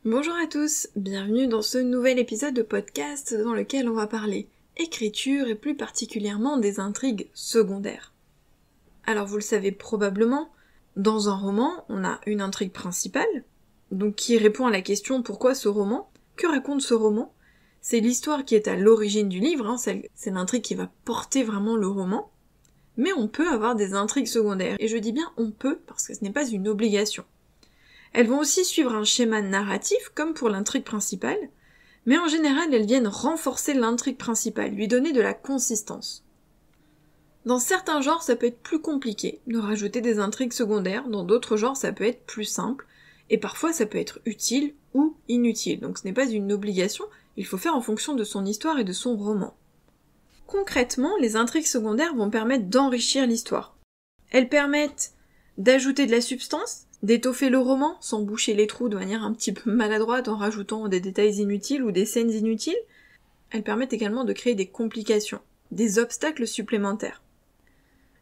Bonjour à tous, bienvenue dans ce nouvel épisode de podcast dans lequel on va parler écriture et plus particulièrement des intrigues secondaires. Alors vous le savez probablement, dans un roman, on a une intrigue principale, donc qui répond à la question pourquoi ce roman, que raconte ce roman. C'est l'histoire qui est à l'origine du livre, c'est l'intrigue qui va porter vraiment le roman, mais on peut avoir des intrigues secondaires, et je dis bien on peut parce que ce n'est pas une obligation. Elles vont aussi suivre un schéma narratif, comme pour l'intrigue principale, mais en général elles viennent renforcer l'intrigue principale, lui donner de la consistance. Dans certains genres ça peut être plus compliqué de rajouter des intrigues secondaires, dans d'autres genres ça peut être plus simple, et parfois ça peut être utile ou inutile, donc ce n'est pas une obligation, il faut faire en fonction de son histoire et de son roman. Concrètement, les intrigues secondaires vont permettre d'enrichir l'histoire. Elles permettent d'ajouter de la substance, d'étoffer le roman sans boucher les trous de manière un petit peu maladroite en rajoutant des détails inutiles ou des scènes inutiles. Elles permettent également de créer des complications, des obstacles supplémentaires.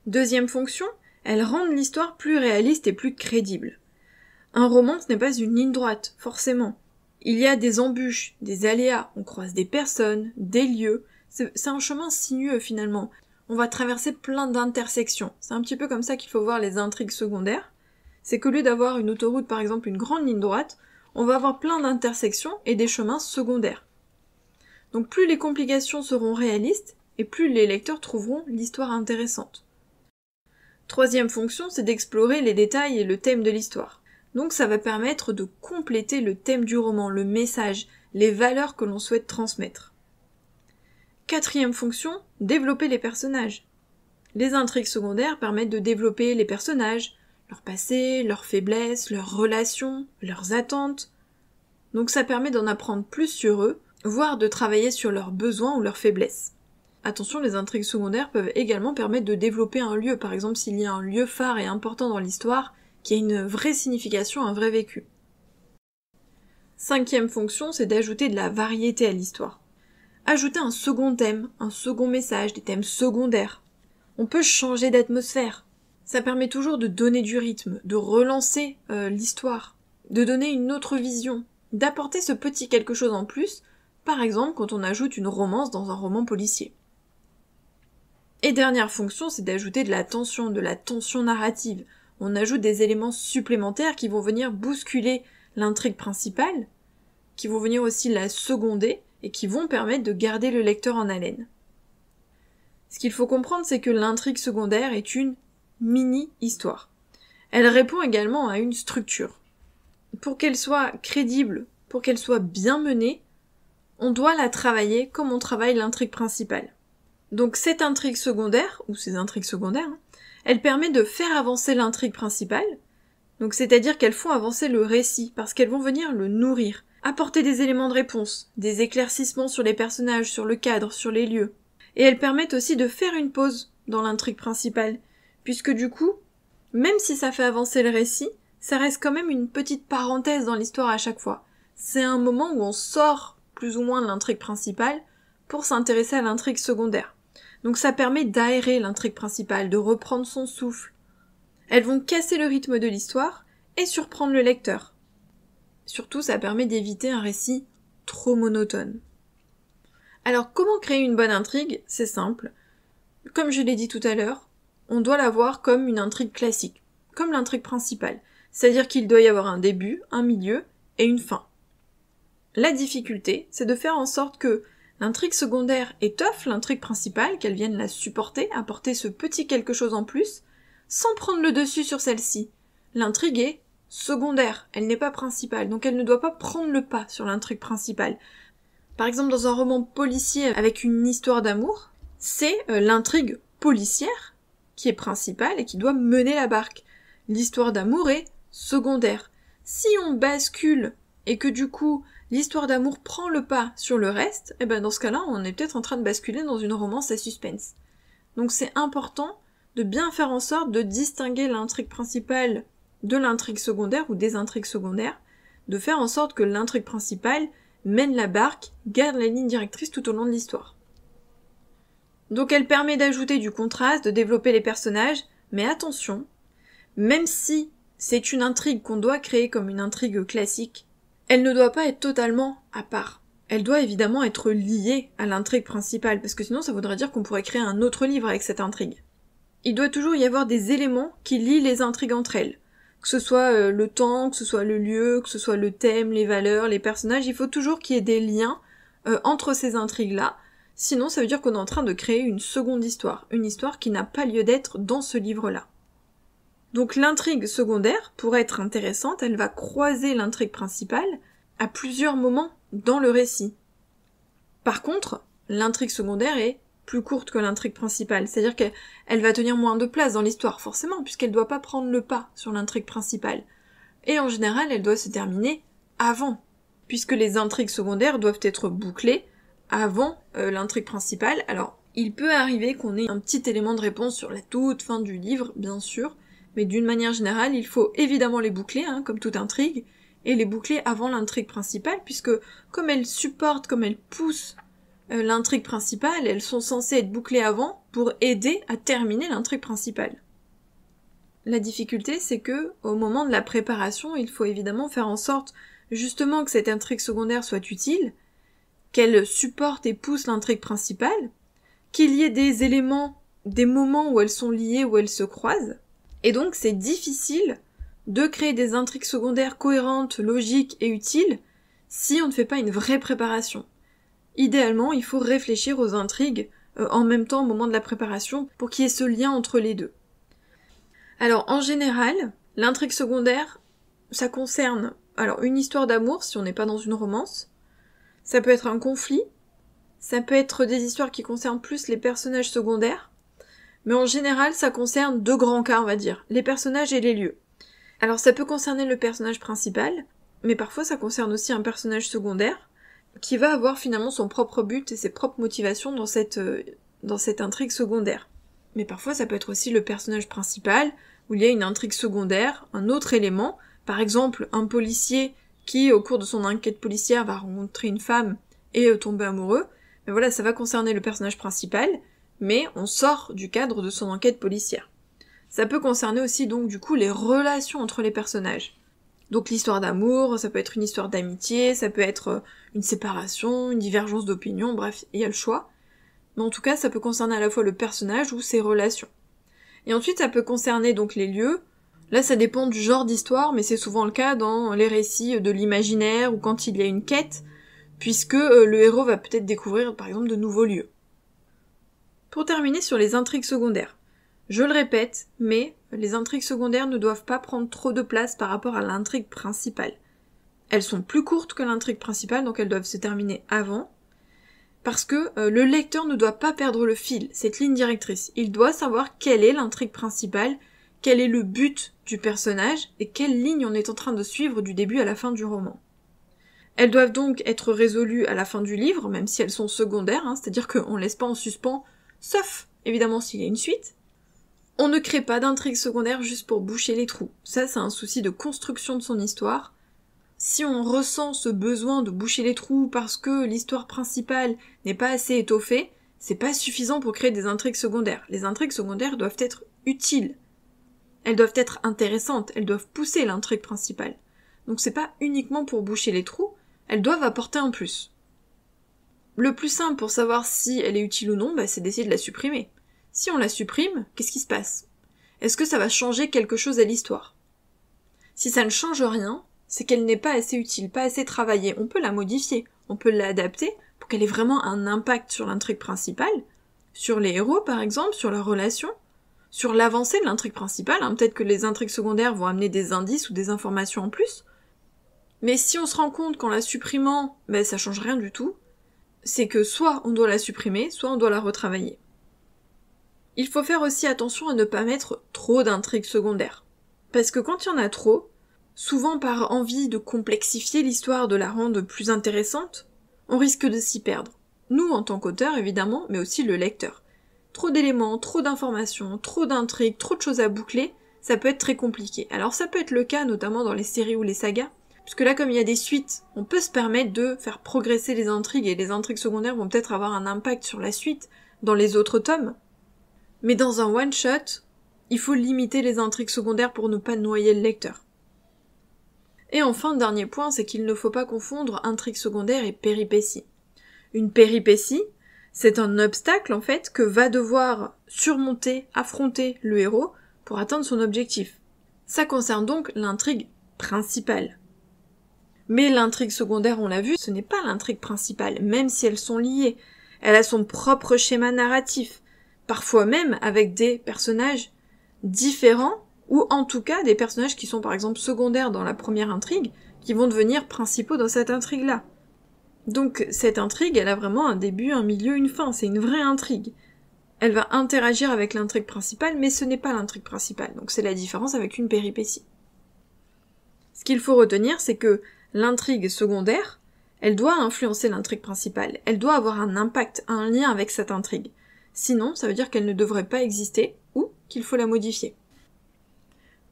Deuxième fonction, elles rendent l'histoire plus réaliste et plus crédible. Un roman, ce n'est pas une ligne droite, forcément. Il y a des embûches, des aléas, on croise des personnes, des lieux. C'est un chemin sinueux finalement. On va traverser plein d'intersections. C'est un petit peu comme ça qu'il faut voir les intrigues secondaires. C'est qu'au lieu d'avoir une autoroute, par exemple une grande ligne droite, on va avoir plein d'intersections et des chemins secondaires. Donc plus les complications seront réalistes, et plus les lecteurs trouveront l'histoire intéressante. Troisième fonction, c'est d'explorer les détails et le thème de l'histoire. Donc ça va permettre de compléter le thème du roman, le message, les valeurs que l'on souhaite transmettre. Quatrième fonction, développer les personnages. Les intrigues secondaires permettent de développer les personnages, leur passé, leurs faiblesses, leurs relations, leurs attentes. Donc ça permet d'en apprendre plus sur eux, voire de travailler sur leurs besoins ou leurs faiblesses. Attention, les intrigues secondaires peuvent également permettre de développer un lieu, par exemple s'il y a un lieu phare et important dans l'histoire, qui a une vraie signification, un vrai vécu. Cinquième fonction, c'est d'ajouter de la variété à l'histoire. Ajouter un second thème, un second message, des thèmes secondaires. On peut changer d'atmosphère. Ça permet toujours de donner du rythme, de relancer l'histoire, de donner une autre vision, d'apporter ce petit quelque chose en plus, par exemple quand on ajoute une romance dans un roman policier. Et dernière fonction, c'est d'ajouter de la tension narrative. On ajoute des éléments supplémentaires qui vont venir bousculer l'intrigue principale, qui vont venir aussi la seconder, et qui vont permettre de garder le lecteur en haleine. Ce qu'il faut comprendre, c'est que l'intrigue secondaire est une mini-histoire. Elle répond également à une structure. Pour qu'elle soit crédible, pour qu'elle soit bien menée, on doit la travailler comme on travaille l'intrigue principale. Donc cette intrigue secondaire, ou ces intrigues secondaires, elle permet de faire avancer l'intrigue principale, donc c'est-à-dire qu'elles font avancer le récit, parce qu'elles vont venir le nourrir, apporter des éléments de réponse, des éclaircissements sur les personnages, sur le cadre, sur les lieux. Et elles permettent aussi de faire une pause dans l'intrigue principale, puisque du coup, même si ça fait avancer le récit, ça reste quand même une petite parenthèse dans l'histoire à chaque fois. C'est un moment où on sort plus ou moins de l'intrigue principale pour s'intéresser à l'intrigue secondaire. Donc ça permet d'aérer l'intrigue principale, de reprendre son souffle. Elles vont casser le rythme de l'histoire et surprendre le lecteur. Surtout, ça permet d'éviter un récit trop monotone. Alors, comment créer une bonne intrigue ? C'est simple. Comme je l'ai dit tout à l'heure, on doit la voir comme une intrigue classique, comme l'intrigue principale. C'est-à-dire qu'il doit y avoir un début, un milieu et une fin. La difficulté, c'est de faire en sorte que l'intrigue secondaire étoffe l'intrigue principale, qu'elle vienne la supporter, apporter ce petit quelque chose en plus, sans prendre le dessus sur celle-ci. L'intrigue est secondaire, elle n'est pas principale, donc elle ne doit pas prendre le pas sur l'intrigue principale. Par exemple, dans un roman policier avec une histoire d'amour, c'est l'intrigue policière qui est principale et qui doit mener la barque. L'histoire d'amour est secondaire. Si on bascule et que du coup l'histoire d'amour prend le pas sur le reste, dans ce cas-là, on est peut-être en train de basculer dans une romance à suspense. Donc c'est important de bien faire en sorte de distinguer l'intrigue principale de l'intrigue secondaire ou des intrigues secondaires, de faire en sorte que l'intrigue principale mène la barque, garde la ligne directrice tout au long de l'histoire. Donc elle permet d'ajouter du contraste, de développer les personnages, mais attention, même si c'est une intrigue qu'on doit créer comme une intrigue classique, Elle ne doit pas être totalement à part. Elle doit évidemment être liée à l'intrigue principale, parce que sinon ça voudrait dire qu'on pourrait créer un autre livre avec cette intrigue. Il doit toujours y avoir des éléments qui lient les intrigues entre elles. Que ce soit le temps, que ce soit le lieu, que ce soit le thème, les valeurs, les personnages, il faut toujours qu'il y ait des liens entre ces intrigues-là. Sinon, ça veut dire qu'on est en train de créer une seconde histoire. Une histoire qui n'a pas lieu d'être dans ce livre-là. Donc l'intrigue secondaire, pour être intéressante, elle va croiser l'intrigue principale à plusieurs moments dans le récit. Par contre, l'intrigue secondaire est plus courte que l'intrigue principale, c'est-à-dire qu'elle va tenir moins de place dans l'histoire, forcément, puisqu'elle doit pas prendre le pas sur l'intrigue principale. Et en général, elle doit se terminer avant, puisque les intrigues secondaires doivent être bouclées avant l'intrigue principale. Alors, il peut arriver qu'on ait un petit élément de réponse sur la toute fin du livre, bien sûr, mais d'une manière générale, il faut évidemment les boucler, comme toute intrigue, et les boucler avant l'intrigue principale, puisque comme elles supportent, comme elles poussent l'intrigue principale, elles sont censées être bouclées avant pour aider à terminer l'intrigue principale. La difficulté, c'est que, au moment de la préparation, il faut évidemment faire en sorte, justement, que cette intrigue secondaire soit utile, qu'elle supporte et pousse l'intrigue principale, qu'il y ait des éléments, des moments où elles sont liées, où elles se croisent, et donc c'est difficile de créer des intrigues secondaires cohérentes, logiques et utiles si on ne fait pas une vraie préparation. Idéalement, il faut réfléchir aux intrigues en même temps au moment de la préparation pour qu'il y ait ce lien entre les deux. Alors en général, l'intrigue secondaire, ça concerne une histoire d'amour si on n'est pas dans une romance, ça peut être un conflit, ça peut être des histoires qui concernent plus les personnages secondaires, mais en général ça concerne deux grands cas on va dire, les personnages et les lieux. Alors ça peut concerner le personnage principal, mais parfois ça concerne aussi un personnage secondaire, qui va avoir finalement son propre but et ses propres motivations dans cette intrigue secondaire. Mais parfois ça peut être aussi le personnage principal, où il y a une intrigue secondaire, un autre élément, par exemple un policier qui au cours de son enquête policière va rencontrer une femme et tomber amoureux, mais voilà, ça va concerner le personnage principal, mais on sort du cadre de son enquête policière. Ça peut concerner aussi donc du coup les relations entre les personnages. Donc l'histoire d'amour, ça peut être une histoire d'amitié, ça peut être une séparation, une divergence d'opinion, bref, il y a le choix. Mais en tout cas, ça peut concerner à la fois le personnage ou ses relations. Et ensuite, ça peut concerner donc les lieux. Là, ça dépend du genre d'histoire, mais c'est souvent le cas dans les récits de l'imaginaire ou quand il y a une quête, puisque le héros va peut-être découvrir par exemple de nouveaux lieux. Pour terminer sur les intrigues secondaires. Je le répète, mais les intrigues secondaires ne doivent pas prendre trop de place par rapport à l'intrigue principale. Elles sont plus courtes que l'intrigue principale, donc elles doivent se terminer avant, parce que le lecteur ne doit pas perdre le fil, cette ligne directrice. Il doit savoir quelle est l'intrigue principale, quel est le but du personnage, et quelle ligne on est en train de suivre du début à la fin du roman. Elles doivent donc être résolues à la fin du livre, même si elles sont secondaires, c'est-à-dire qu'on laisse pas en suspens, sauf évidemment s'il y a une suite. On ne crée pas d'intrigue secondaire juste pour boucher les trous. Ça, c'est un souci de construction de son histoire. Si on ressent ce besoin de boucher les trous parce que l'histoire principale n'est pas assez étoffée, c'est pas suffisant pour créer des intrigues secondaires. Les intrigues secondaires doivent être utiles. Elles doivent être intéressantes, elles doivent pousser l'intrigue principale. Donc c'est pas uniquement pour boucher les trous, elles doivent apporter un plus. Le plus simple pour savoir si elle est utile ou non, c'est d'essayer de la supprimer. Si on la supprime, qu'est-ce qui se passe? Est-ce que ça va changer quelque chose à l'histoire? Si ça ne change rien, c'est qu'elle n'est pas assez utile, pas assez travaillée. On peut la modifier, on peut l'adapter pour qu'elle ait vraiment un impact sur l'intrigue principale, sur les héros par exemple, sur leurs relations, sur l'avancée de l'intrigue principale. Peut-être que les intrigues secondaires vont amener des indices ou des informations en plus. Mais si on se rend compte qu'en la supprimant, ça change rien du tout, c'est que soit on doit la supprimer, soit on doit la retravailler. Il faut faire aussi attention à ne pas mettre trop d'intrigues secondaires. Parce que quand il y en a trop, souvent par envie de complexifier l'histoire, de la rendre plus intéressante, on risque de s'y perdre. Nous, en tant qu'auteurs, évidemment, mais aussi le lecteur. Trop d'éléments, trop d'informations, trop d'intrigues, trop de choses à boucler, ça peut être très compliqué. Alors ça peut être le cas notamment dans les séries ou les sagas, puisque là, comme il y a des suites, on peut se permettre de faire progresser les intrigues, et les intrigues secondaires vont peut-être avoir un impact sur la suite, dans les autres tomes. Mais dans un one-shot, il faut limiter les intrigues secondaires pour ne pas noyer le lecteur. Et enfin, dernier point, c'est qu'il ne faut pas confondre intrigue secondaire et péripétie. Une péripétie, c'est un obstacle, en fait, que va devoir surmonter, affronter le héros pour atteindre son objectif. Ça concerne donc l'intrigue principale. Mais l'intrigue secondaire, on l'a vu, ce n'est pas l'intrigue principale, même si elles sont liées. Elle a son propre schéma narratif, parfois même avec des personnages différents, ou en tout cas des personnages qui sont par exemple secondaires dans la première intrigue, qui vont devenir principaux dans cette intrigue-là. Donc cette intrigue, elle a vraiment un début, un milieu, une fin, c'est une vraie intrigue. Elle va interagir avec l'intrigue principale, mais ce n'est pas l'intrigue principale, donc c'est la différence avec une péripétie. Ce qu'il faut retenir, c'est que l'intrigue secondaire, elle doit influencer l'intrigue principale, elle doit avoir un impact, un lien avec cette intrigue. Sinon, ça veut dire qu'elle ne devrait pas exister, ou qu'il faut la modifier.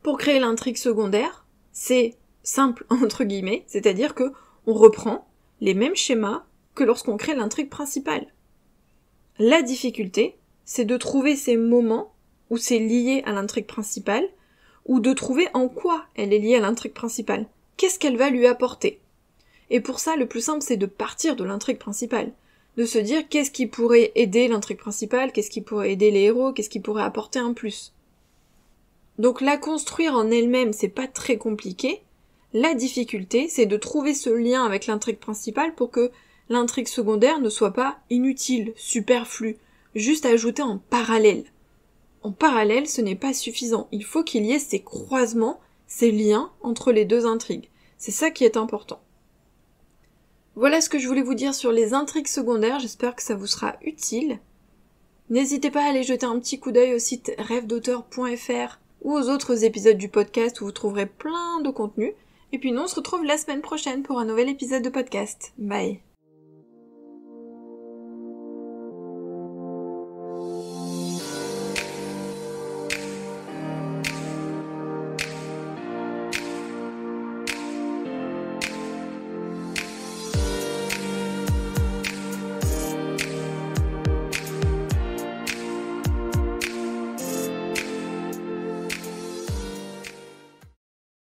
Pour créer l'intrigue secondaire, c'est simple, entre guillemets, c'est-à-dire que on reprend les mêmes schémas que lorsqu'on crée l'intrigue principale. La difficulté, c'est de trouver ces moments où c'est lié à l'intrigue principale, ou de trouver en quoi elle est liée à l'intrigue principale. Qu'est-ce qu'elle va lui apporter? Et pour ça, le plus simple, c'est de partir de l'intrigue principale. De se dire qu'est-ce qui pourrait aider l'intrigue principale, qu'est-ce qui pourrait aider les héros, qu'est-ce qui pourrait apporter un plus. Donc la construire en elle-même, c'est pas très compliqué. La difficulté, c'est de trouver ce lien avec l'intrigue principale pour que l'intrigue secondaire ne soit pas inutile, superflue, juste ajoutée en parallèle. En parallèle, ce n'est pas suffisant. Il faut qu'il y ait ces croisements, ces liens entre les deux intrigues. C'est ça qui est important. Voilà ce que je voulais vous dire sur les intrigues secondaires, j'espère que ça vous sera utile. N'hésitez pas à aller jeter un petit coup d'œil au site rêvedauteur.fr ou aux autres épisodes du podcast où vous trouverez plein de contenu. Et puis nous, on se retrouve la semaine prochaine pour un nouvel épisode de podcast. Bye!